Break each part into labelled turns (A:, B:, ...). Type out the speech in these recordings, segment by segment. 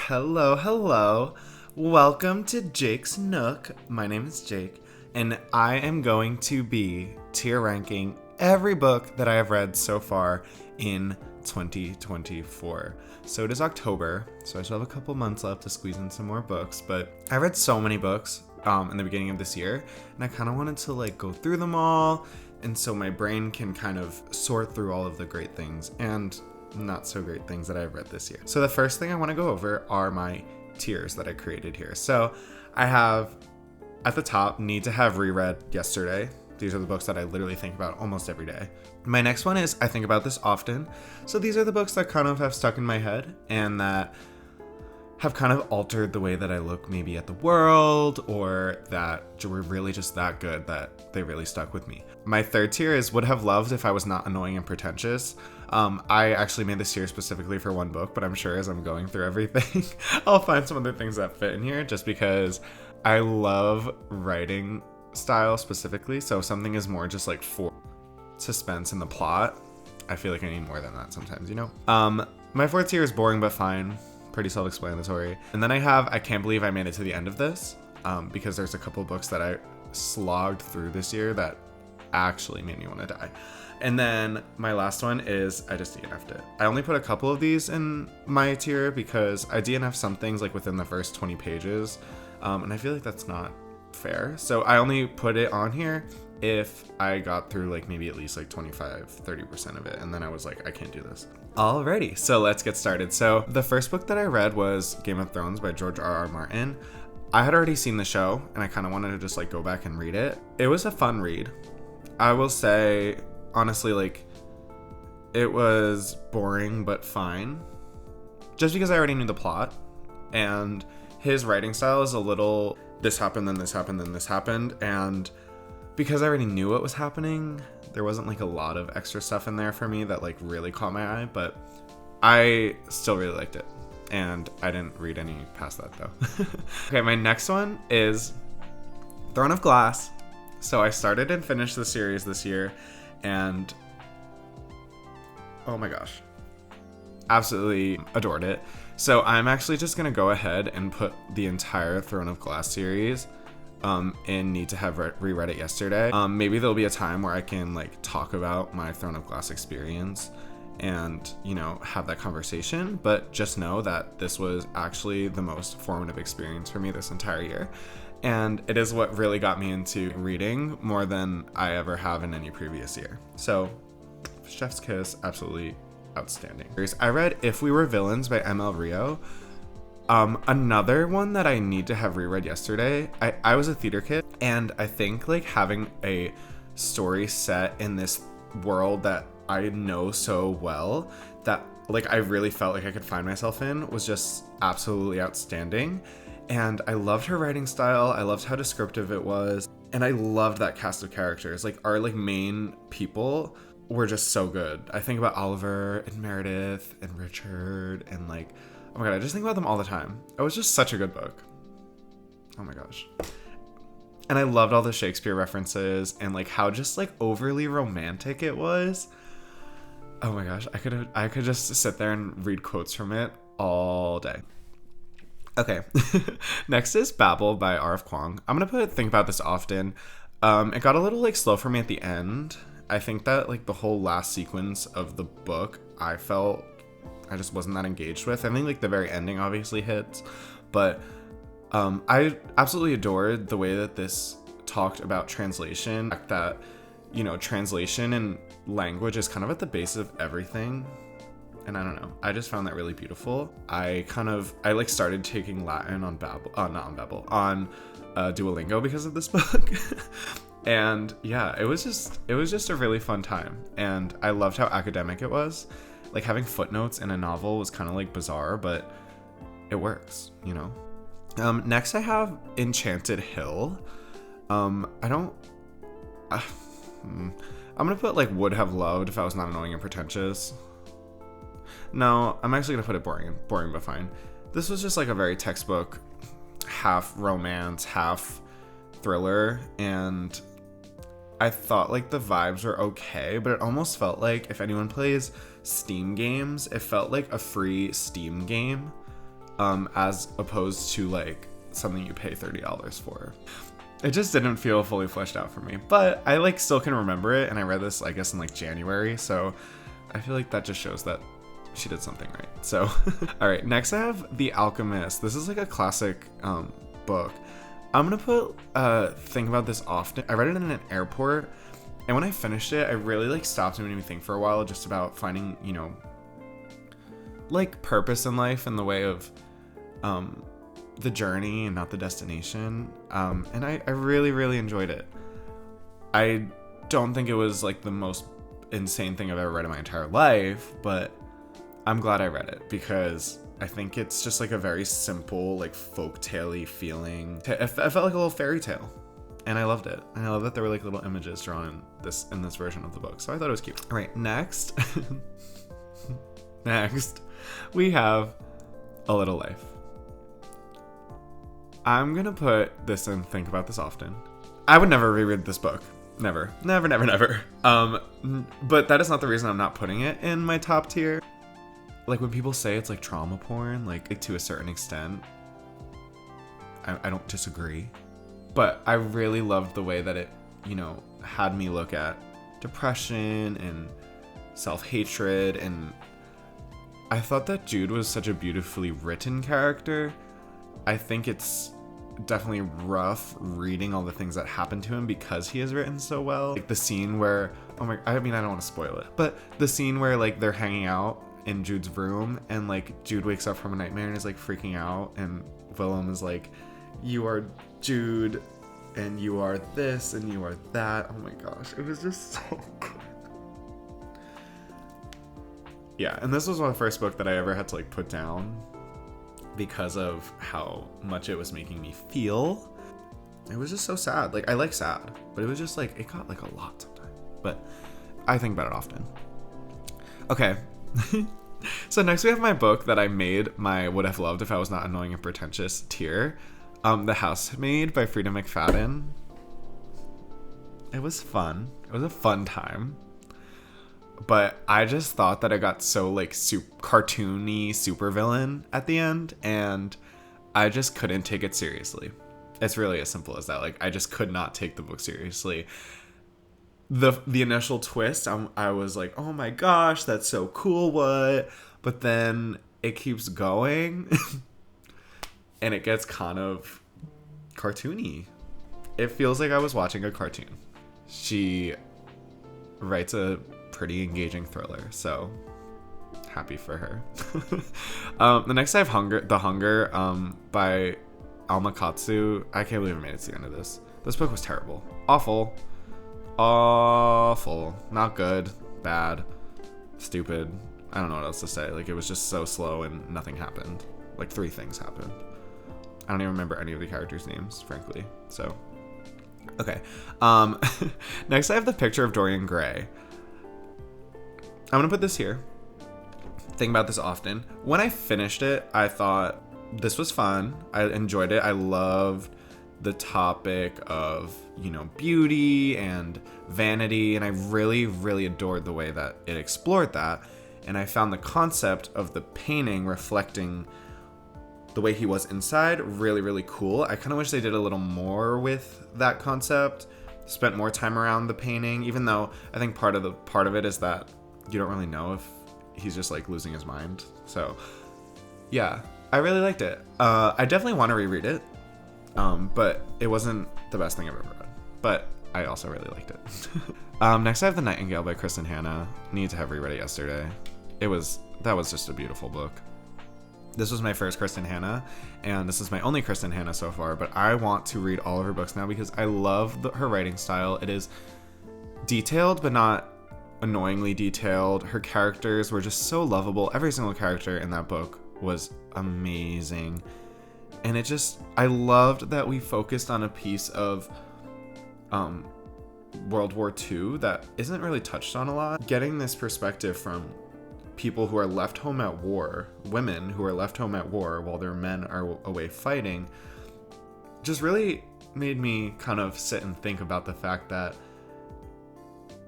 A: Hello, hello. Welcome to Jake's Nook. My name is Jake, and I am going to be tier ranking every book that I have read so far in 2024. So it is October, so I still have a couple months left to squeeze in some more books, but I read so many books in the beginning of this year, and I kind of wanted to go through them all, and so my brain can kind of sort through all of the great things and not so great things that I've read this year. So the first thing I want to go over are my tiers that I created here. So I have at the top, need to have reread yesterday. These are the books that I literally think about almost every day. My next one is I think about this often. So these are the books that kind of have stuck in my head and that have kind of altered the way that I look maybe at the world, or that were really just that good that they really stuck with me. My third tier is would have loved if I was not annoying and pretentious. I actually made this tier specifically for one book, but I'm sure as I'm going through everything, I'll find some other things that fit in here just because I love writing style specifically. So if something is more just for suspense in the plot, I feel like I need more than that sometimes, you know? My fourth tier is boring but fine. Pretty self-explanatory. And then I have I can't believe I made it to the end of this, because there's a couple books that I slogged through this year that actually made me want to die. And then my last one is I just DNF'd it. I only put a couple of these in my tier because I DNF'd some things within the first 20 pages, and I feel like that's not fair. So I only put it on here if I got through maybe at least 25-30% of it, and then I was I can't do this. Alrighty, so let's get started. So the first book that I read was Game of Thrones by George R.R. Martin. I had already seen the show and I kind of wanted to just go back and read it. It was a fun read. I will say honestly, it was boring but fine, just because I already knew the plot, and his writing style is a little this happened, then this happened, then this happened, and because I already knew what was happening, there wasn't a lot of extra stuff in there for me that really caught my eye, but I still really liked it. And I didn't read any past that though. Okay, my next one is Throne of Glass. So I started and finished the series this year, and oh my gosh, absolutely adored it. So I'm actually just gonna go ahead and put the entire Throne of Glass series in need to have reread it yesterday. Maybe there'll be a time where I can talk about my Throne of Glass experience and have that conversation, but just know that this was actually the most formative experience for me this entire year, and it is what really got me into reading more than I ever have in any previous year. So chef's kiss, absolutely outstanding. I read If We Were Villains by ML Rio. Another one that I need to have reread yesterday. I was a theater kid, and I think having a story set in this world that I know so well, that I really felt I could find myself in, was just absolutely outstanding. And I loved her writing style. I loved how descriptive it was, and I loved that cast of characters. Our main people were just so good. I think about Oliver and Meredith and Richard and oh my god, I just think about them all the time. It was just such a good book. Oh my gosh. And I loved all the Shakespeare references and how just overly romantic it was. Oh my gosh, I could just sit there and read quotes from it all day. Okay. Next is Babel by R.F. Kuang. I'm gonna think about this often. It got a little slow for me at the end. I think that the whole last sequence of the book, I felt I just wasn't that engaged with. I think the very ending obviously hits, but I absolutely adored the way that this talked about translation, that translation and language is kind of at the base of everything, and I don't know, I just found that really beautiful. I started taking Latin on Duolingo because of this book. And yeah, it was just a really fun time, and I loved how academic it was. Having footnotes in a novel was kind of bizarre, but it works, Next I have Enchanted Hill. I'm gonna put would have loved if I was not annoying and pretentious. No, I'm actually gonna put it boring but fine. This was just a very textbook, half romance, half thriller, and I thought the vibes were okay, but it almost felt if anyone plays Steam games, it felt like a free Steam game. as opposed to like something you pay $30 for. It just didn't feel fully fleshed out for me, but I like still can remember it, and I read this I guess in like January, so I feel like that just shows that she did something right. So all right, next I have The Alchemist. This is like a classic book. I'm gonna put Think About This Often. I read it in an airport, and when I finished it, I really like stopped and made me think for a while just about finding, you know, like purpose in life in the way of the journey and not the destination. And I really, really enjoyed it. I don't think it was like the most insane thing I've ever read in my entire life, but I'm glad I read it because I think it's just like a very simple, like folktale-y feeling. It felt like a little fairy tale, and I loved it. And I love that there were like little images drawn in this version of the book. So I thought it was cute. All right, next, next we have A Little Life. I'm gonna put this in Think About This Often. I would never reread this book. Never. Never, never, never. But that is not the reason I'm not putting it in my top tier. Like when people say it's like trauma porn, like to a certain extent, I don't disagree. But I really loved the way that it, you know, had me look at depression and self-hatred, and I thought that Jude was such a beautifully written character. I think it's definitely rough reading all the things that happened to him because he is written so well. Like the scene where, I don't want to spoil it, but the scene where like they're hanging out in Jude's room and like Jude wakes up from a nightmare and is like freaking out, and Willem is like, you are Jude and you are this and you are that. Oh my gosh, it was just so good. Yeah, and this was my first book that I ever had to like put down because of how much it was making me feel. It was just so sad. Like I like sad, but it was just like, it got like a lot sometimes. But I think about it often. Okay. So next we have my book that I made my Would Have Loved If I Was Not Annoying and Pretentious tier. The Housemaid by Frida McFadden. It was fun. It was a fun time. But I just thought that it got so like cartoony supervillain at the end, and I just couldn't take it seriously. It's really as simple as that. Like I just could not take the book seriously. The initial twist, I was like, oh my gosh, that's so cool, what? But then it keeps going, and it gets kind of cartoony. It feels like I was watching a cartoon. She writes a pretty engaging thriller, so happy for her. The next I have The Hunger by Alma Katsu. I can't believe I made it to the end of this. This book was terrible. Awful. Not good. Bad. Stupid. I don't know what else to say. Like it was just so slow and nothing happened. Like 3 things happened. I don't even remember any of the characters' names, frankly. So okay. Next I have The Picture of Dorian Gray. I'm gonna put this here. Think About This Often. When I finished it, I thought this was fun. I enjoyed it. I loved the topic of, you know, beauty and vanity, and I really, really adored the way that it explored that. And I found the concept of the painting reflecting the way he was inside really, really cool. I kind of wish they did a little more with that concept, spent more time around the painting, even though I think part of it is that you don't really know if he's just like losing his mind. So yeah, I really liked it. I definitely want to reread it, but it wasn't the best thing I've ever read, but I also really liked it. Next I have The Nightingale by Kristen Hanna. Need to have reread it yesterday. That was just a beautiful book. This was my first Kristen Hanna, and this is my only Kristen Hanna so far, but I want to read all of her books now because I love her writing style. It is detailed, but not annoyingly detailed. Her characters were just so lovable. Every single character in that book was amazing. And I loved that we focused on a piece of World War II that isn't really touched on a lot. Getting this perspective from people who are left home at war, women who are left home at war while their men are away fighting, just really made me kind of sit and think about the fact that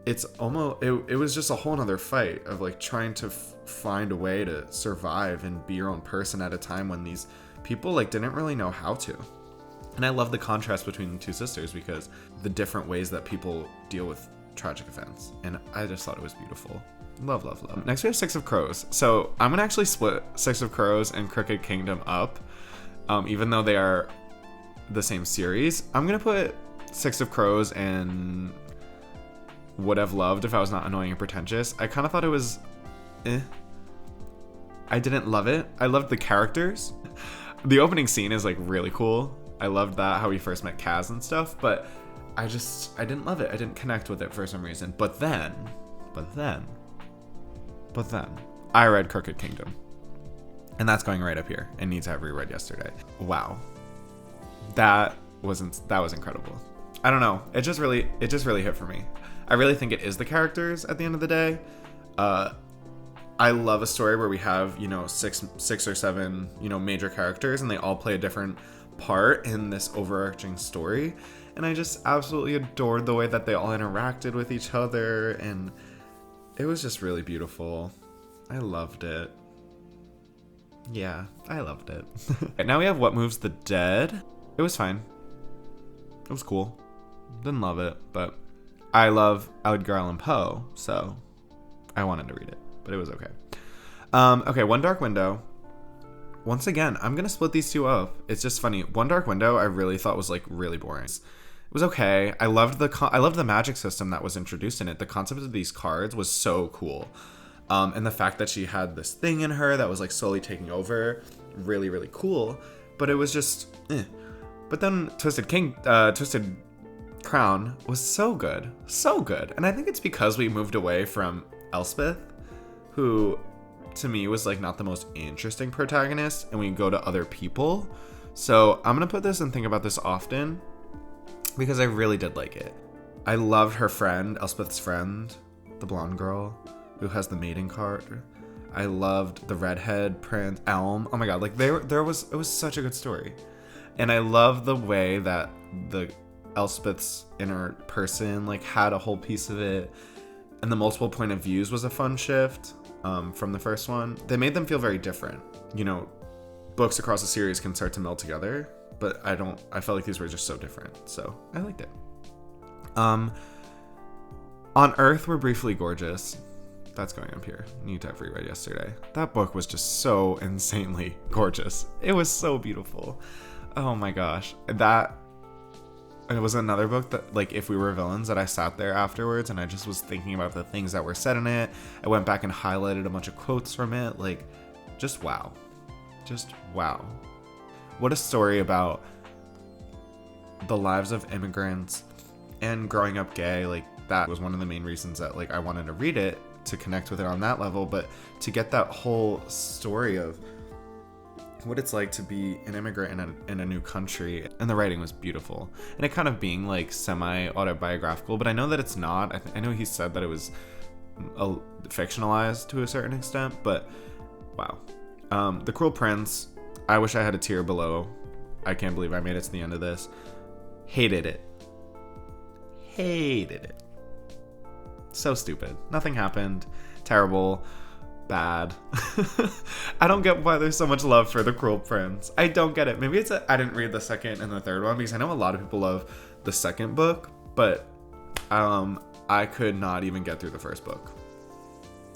A: it's almost, it was just a whole nother fight of like trying to find a way to survive and be your own person at a time when these people like didn't really know how to. And I love the contrast between the two sisters because the different ways that people deal with tragic events. And I just thought it was beautiful. Love, love, love. Next we have Six of Crows. So I'm gonna actually split Six of Crows and Crooked Kingdom up, even though they are the same series. I'm gonna put Six of Crows and Would Have Loved if I was not annoying and pretentious. I kind of thought it was I didn't love it. I loved the characters. The opening scene is like really cool. I loved that, how we first met Kaz and stuff, but I didn't love it. I didn't connect with it for some reason. But then, I read Crooked Kingdom. And that's going right up here. It needs to have reread yesterday. Wow. That was incredible. I don't know. It just really hit for me. I really think it is the characters at the end of the day. I love a story where we have, six or seven, major characters and they all play a different part in this overarching story. And I just absolutely adored the way that they all interacted with each other. And it was just really beautiful. I loved it. Yeah, I loved it. Now we have What Moves the Dead. It was fine. It was cool. Didn't love it, but I love Edgar Allan Poe, so I wanted to read it, but it was okay. Okay, One Dark Window. Once again, I'm gonna split these two up. It's just funny. One Dark Window, I really thought was like really boring. It was okay. I loved the magic system that was introduced in it. The concept of these cards was so cool, and the fact that she had this thing in her that was like slowly taking over, really, really cool. But it was just, But then Twisted Crown was so good, and I think it's because we moved away from Elspeth, who to me was like not the most interesting protagonist, and we go to other people. So I'm gonna put this and think about this often because I really did like it. I loved her friend, Elspeth's friend, the blonde girl who has the maiden card. I loved the redhead prince, Elm. Oh my god, like it was such a good story. And I love the way that the Elspeth's inner person like had a whole piece of it, and the multiple point of views was a fun shift from the first one. They made them feel very different. Books across a series can start to meld together, but I felt like these were just so different, so I liked it. On Earth We're Briefly Gorgeous. That's going up here. Need to have reread yesterday. That book was just so insanely gorgeous. It was so beautiful. Oh my gosh. It was another book that, like, If We Were Villains, that I sat there afterwards and I just was thinking about the things that were said in it. I went back and highlighted a bunch of quotes from it. Like, just wow. Just wow. What a story about the lives of immigrants and growing up gay. Like, that was one of the main reasons that, like, I wanted to read it, to connect with it on that level, but to get that whole story of what it's like to be an immigrant in a new country. And the writing was beautiful, and it kind of being like semi-autobiographical, but I know that it's not. I know he said that it was fictionalized to a certain extent, but wow. The Cruel Prince, I wish I had a tier below. I can't believe I made it to the end of this. Hated it. So stupid. Nothing happened. Terrible. Bad. I don't get why there's so much love for The Cruel Prince. I don't get it. Maybe it's I didn't read the second and the third one, because I know a lot of people love the second book, but I could not even get through the first book.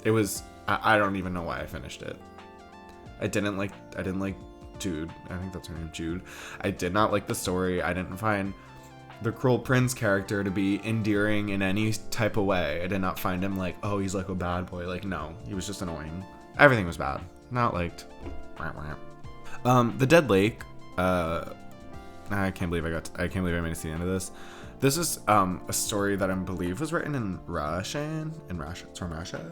A: It was I don't even know why I finished it. I didn't like Jude. I think that's her name, Jude. I did not like the story. I didn't find the Cruel Prince character to be endearing in any type of way. I did not find him like, oh, he's like a bad boy. Like, no, he was just annoying. Everything was bad. Not liked. The Dead Lake. I can't believe I made it to the end of this. This is a story that I believe was written in Russian. It's from Russia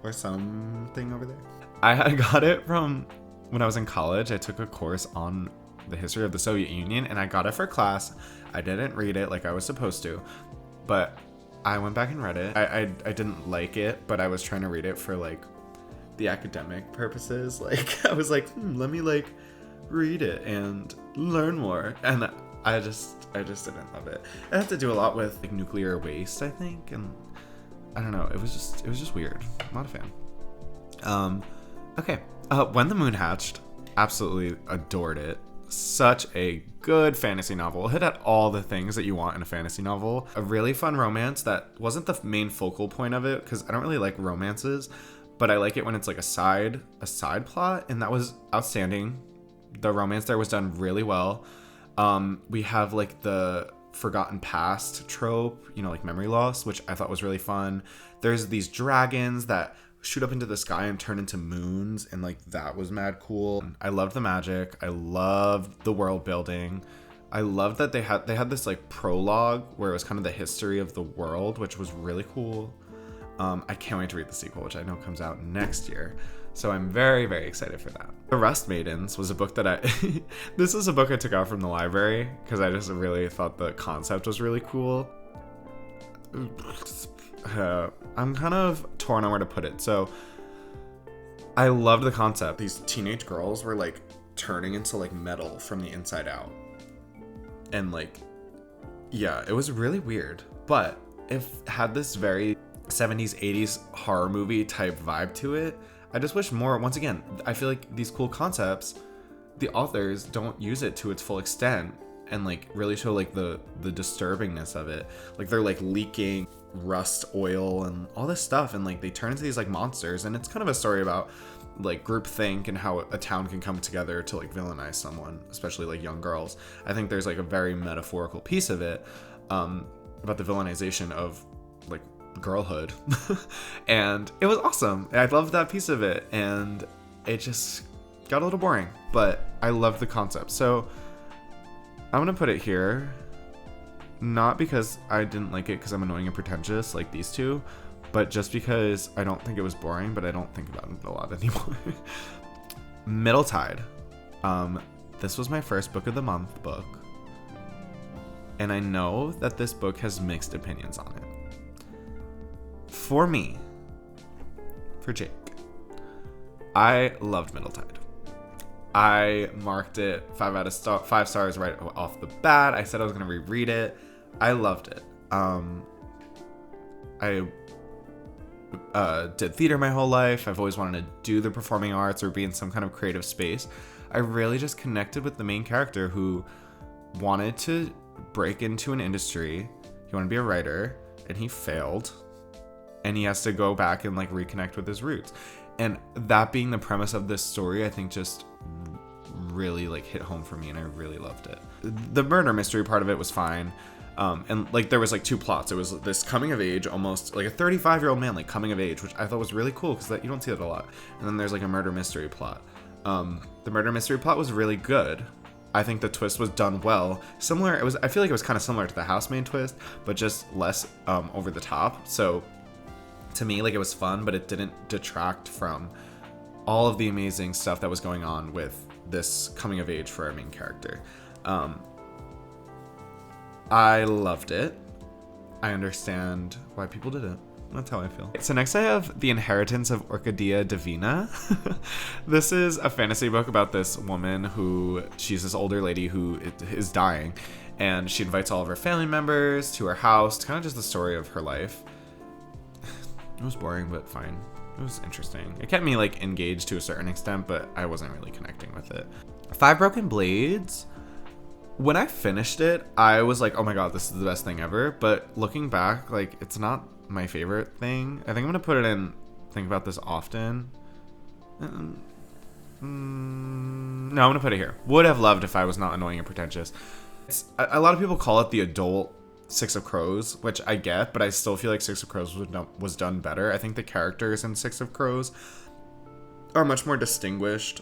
A: or something over there. I had got it from when I was in college. I took a course on the history of the Soviet Union, and I got it for class. I didn't read it like I was supposed to, but I went back and read it. I didn't like it, but I was trying to read it for like the academic purposes. Like I was like, let me like read it and learn more. And I just didn't love it. It had to do a lot with like nuclear waste, I think, and I don't know. It was just weird. I'm not a fan. Okay. When the Moon Hatched, absolutely adored it. Such a good fantasy novel. It hit at all the things that you want in a fantasy novel. A really fun romance that wasn't the main focal point of it, because I don't really like romances, but I like it when it's like a side plot, and that was outstanding. The romance there was done really well. We have like the forgotten past trope, like memory loss, which I thought was really fun. There's these dragons that shoot up into the sky and turn into moons, and like that was mad cool. I loved the magic. I loved the world building. I loved that they had this like prologue where it was kind of the history of the world, which was really cool. I can't wait to read the sequel, which I know comes out next year. So I'm very, very excited for that. The Rust Maidens was a book that this is a book I took out from the library because I just really thought the concept was really cool. I'm kind of torn on where to put it. So I loved the concept. These teenage girls were like turning into like metal from the inside out. And like, yeah, it was really weird, but it had this very 70s, 80s horror movie type vibe to it. I just wish more, once again, I feel like these cool concepts, the authors don't use it to its full extent and like really show like the disturbingness of it. Like they're like leaking rust oil and all this stuff, and like they turn into these like monsters, and it's kind of a story about like groupthink and how a town can come together to like villainize someone, especially like young girls. I think there's like a very metaphorical piece of it about the villainization of like girlhood. And it was awesome. I loved that piece of it, and it just got a little boring, but I loved the concept. So I'm gonna put it here, not because I didn't like it because I'm annoying and pretentious like these two, but just because I don't think it was boring, but I don't think about it a lot anymore. Middle Tide. This was my first book of the month book, and I know that this book has mixed opinions on it. For me, for Jake, I loved Middle Tide. I marked it 5 stars right off the bat. I said I was going to reread it. I loved it. I did theater my whole life. I've always wanted to do the performing arts or be in some kind of creative space. I really just connected with the main character who wanted to break into an industry. He wanted to be a writer, and he failed. And he has to go back and like reconnect with his roots. And that being the premise of this story, I think just really like hit home for me, and I really loved it. The murder mystery part of it was fine. And like there was like two plots. It was this coming of age, almost like a 35-year-old man like coming of age, which I thought was really cool because you don't see that a lot. And then there's like a murder mystery plot. The murder mystery plot was really good. I think the twist was done well. Similar, I feel like it was kind of similar to the housemaid twist, but just less over the top. So to me, like, it was fun, but it didn't detract from all of the amazing stuff that was going on with this coming of age for our main character. I loved it. I understand why people didn't. That's how I feel. So next I have The Inheritance of Orchidea Divina. This is a fantasy book about this woman she's this older lady who is dying, and she invites all of her family members to her house. It's kind of just the story of her life. It was boring, but fine. It was interesting. It kept me like engaged to a certain extent, but I wasn't really connecting with it. 5 Broken Blades. When I finished it, I was like, oh my god, this is the best thing ever. But looking back, like, it's not my favorite thing. I think I'm gonna put it in think about this often. No, I'm gonna put it here. Would have loved if I was not annoying and pretentious. A lot of people call it the adult Six of Crows, which I get, but I still feel like Six of Crows was done better. I think the characters in Six of Crows are much more distinguished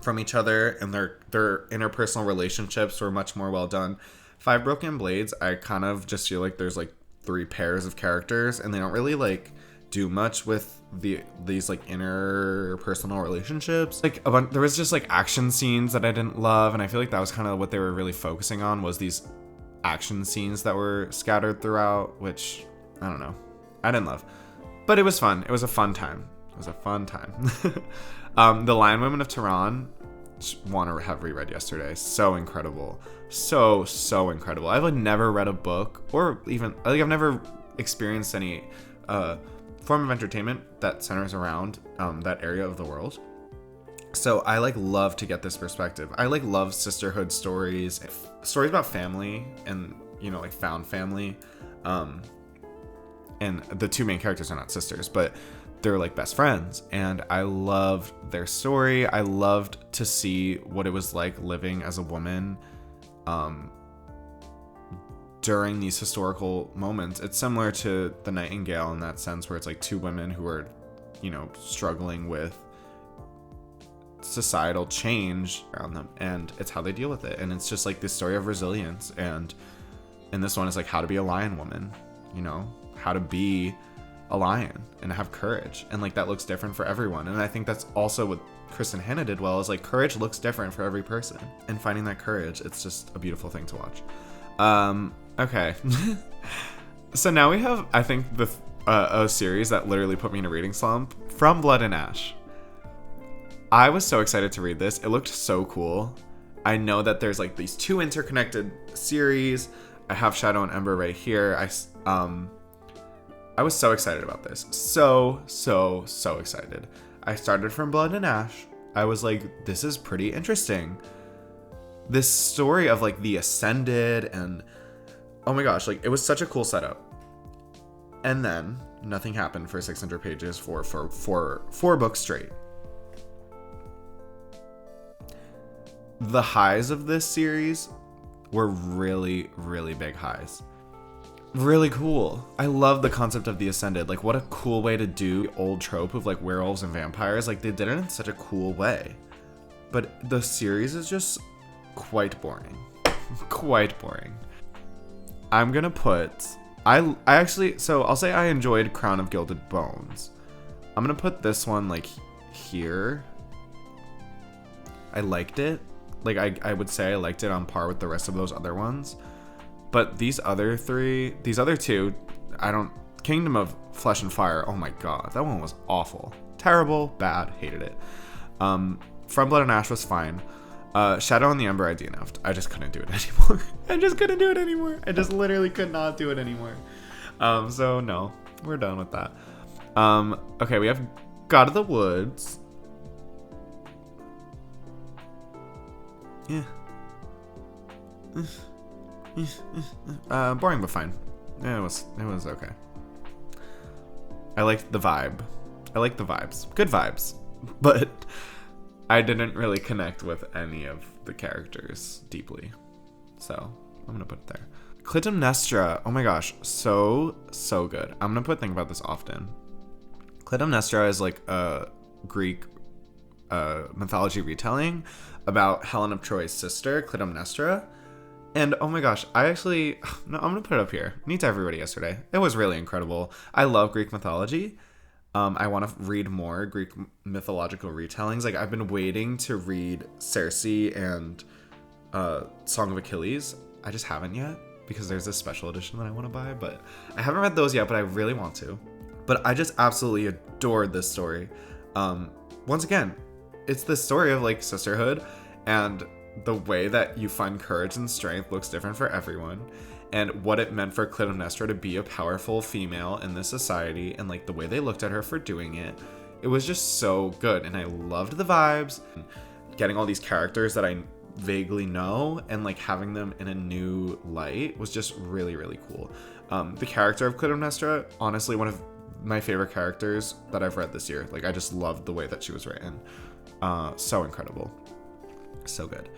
A: from each other, and their interpersonal relationships were much more well done. 5 Broken Blades, I kind of just feel like there's like 3 pairs of characters, and they don't really like do much with these like interpersonal relationships. Like there was just like action scenes that I didn't love, and I feel like that was kind of what they were really focusing on, was these action scenes that were scattered throughout, which I don't know, I didn't love, but it was fun. It was a fun time. The Lion Women of Tehran, want to have reread yesterday. So incredible, so incredible. I've like never read a book, or even like I've never experienced any form of entertainment that centers around that area of the world. So I like love to get this perspective. I like love sisterhood stories about family and, you know, like found family. And the two main characters are not sisters, but they're like best friends. And I loved their story. I loved to see what it was like living as a woman during these historical moments. It's similar to The Nightingale in that sense, where it's like two women who are, you know, struggling with societal change around them, and it's how they deal with it. And it's just like this story of resilience. And this one is like how to be a lion woman, you know, how to be a lion and have courage. And like that looks different for everyone. And I think that's also what Kristen Hanna did well, is like courage looks different for every person, and finding that courage, it's just a beautiful thing to watch. Okay. So now we have, I think, a series that literally put me in a reading slump, From Blood and Ash. I was so excited to read this. It looked so cool. I know that there's like these two interconnected series. I have Shadow and Ember right here. I was so excited about this. So excited. I started From Blood and Ash. I was like, this is pretty interesting. This story of like the Ascended, and oh my gosh, like it was such a cool setup. And then nothing happened for 600 pages for four books straight. The highs of this series were really, really big highs. Really cool. I love the concept of the Ascended. Like, what a cool way to do the old trope of like werewolves and vampires. Like, they did it in such a cool way. But the series is just quite boring. Quite boring. I'm gonna put... I actually... So, I'll say I enjoyed Crown of Gilded Bones. I'm gonna put this one, like, here. I liked it. Like, I would say I liked it on par with the rest of those other ones. But these other two, I don't... Kingdom of Flesh and Fire, oh my god, that one was awful. Terrible, bad, hated it. From Blood and Ash was fine. Shadow and the Ember I DNF'd. I just couldn't do it anymore. I just literally could not do it anymore. So no, we're done with that. Okay, we have God of the Woods. Yeah. Boring but fine. Yeah, it was okay. I liked the vibe. I liked the vibes. Good vibes. But I didn't really connect with any of the characters deeply. So I'm gonna put it there. Clytemnestra. Oh my gosh. So good. I'm gonna think about this often. Clytemnestra is like a Greek mythology retelling about Helen of Troy's sister, Clytemnestra. And oh my gosh, I'm gonna put it up here. Meet Everybody yesterday. It was really incredible. I love Greek mythology. I want to read more Greek mythological retellings. Like, I've been waiting to read Circe and Song of Achilles. I just haven't yet because there's this special edition that I want to buy, but I haven't read those yet, but I really want to. But I just absolutely adored this story. Once again, it's the story of like sisterhood, and the way that you find courage and strength looks different for everyone, and what it meant for Clytemnestra to be a powerful female in this society, and like the way they looked at her for doing it. It was just so good, and I loved the vibes. Getting all these characters that I vaguely know and like having them in a new light was just really, really cool. The character of Clytemnestra, honestly, one of my favorite characters that I've read this year. Like, I just loved the way that she was written. So incredible. So good.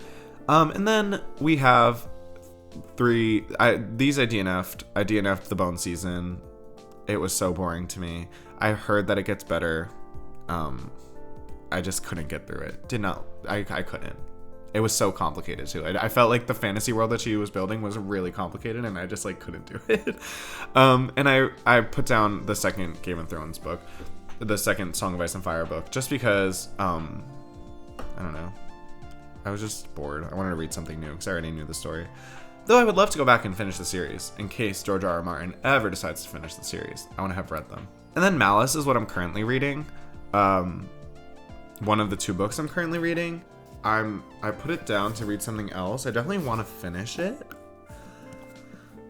A: And then we have these I DNF'd. I DNF'd the Bone season. It was so boring to me. I heard that it gets better. I just couldn't get through it. I couldn't. It was so complicated too. I felt like the fantasy world that she was building was really complicated, and I just like couldn't do it. And I put down the second Game of Thrones book, the second Song of Ice and Fire book, just because I don't know. I was just bored. I wanted to read something new because I already knew the story. Though I would love to go back and finish the series in case George R.R. Martin ever decides to finish the series. I want to have read them. And then Malice is what I'm currently reading. One of the two books I'm currently reading. I put it down to read something else. I definitely want to finish it.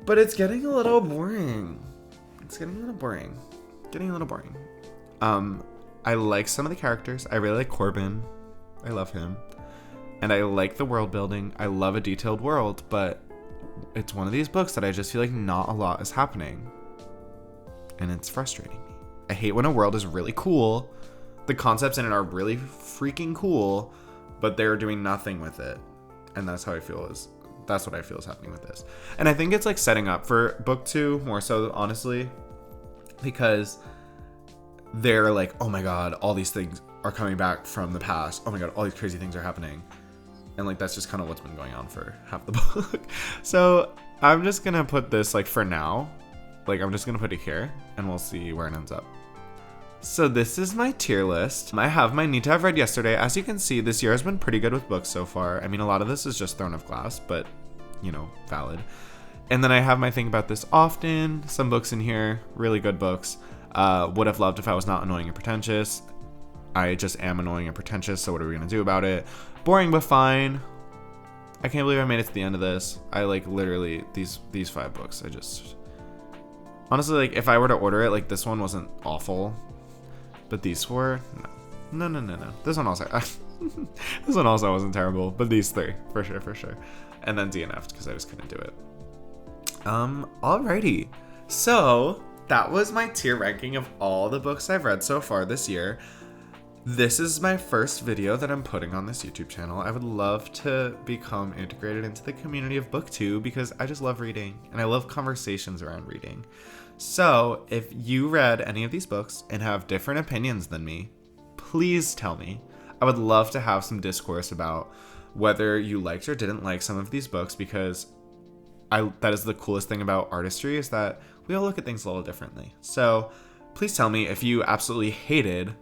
A: But it's getting a little boring. getting a little boring. I like some of the characters. I really like Corbin. I love him. And I like the world building. I love a detailed world, but it's one of these books that I just feel like not a lot is happening. And it's frustrating me. I hate when a world is really cool. The concepts in it are really freaking cool, but they're doing nothing with it. And that's what I feel is happening with this. And I think it's like setting up for book 2 more so, honestly, because they're like, oh my god, all these things are coming back from the past. Oh my god, all these crazy things are happening. And like, that's just kind of what's been going on for half the book. So I'm just gonna put this, like, for now, like, I'm just gonna put it here and we'll see where it ends up. So this is my tier list. I have my need to have read yesterday. As you can see, this year has been pretty good with books so far. I mean, a lot of this is just Throne of Glass, but, you know, valid. And then I have my think about this often. Some books in here, really good books. Would have loved if I was not annoying and pretentious. I just am annoying and pretentious, so what are we gonna do about it? Boring but fine. I can't believe I made it to the end of this. I like literally these 5 books. I just honestly, like, if I were to order it, like, this one wasn't awful. But these 4, no. This one also, this one also wasn't terrible. But these 3, for sure. And then DNF'd because I just couldn't do it. Alrighty. So that was my tier ranking of all the books I've read so far this year. This is my first video that I'm putting on this YouTube channel. I would love to become integrated into the community of BookTube because I just love reading and I love conversations around reading. So if you read any of these books and have different opinions than me, please tell me. I would love to have some discourse about whether you liked or didn't like some of these books, because that is the coolest thing about artistry, is that we all look at things a little differently. So please tell me if you absolutely hated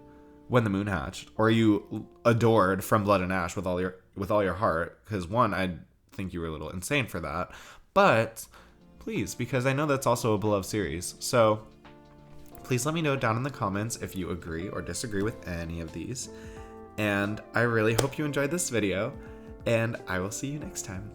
A: When the Moon Hatched, or you adored From Blood and Ash with all your heart, because one, I think you were a little insane for that, but please, because I know that's also a beloved series. So please let me know down in the comments if you agree or disagree with any of these. And I really hope you enjoyed this video, and I will see you next time.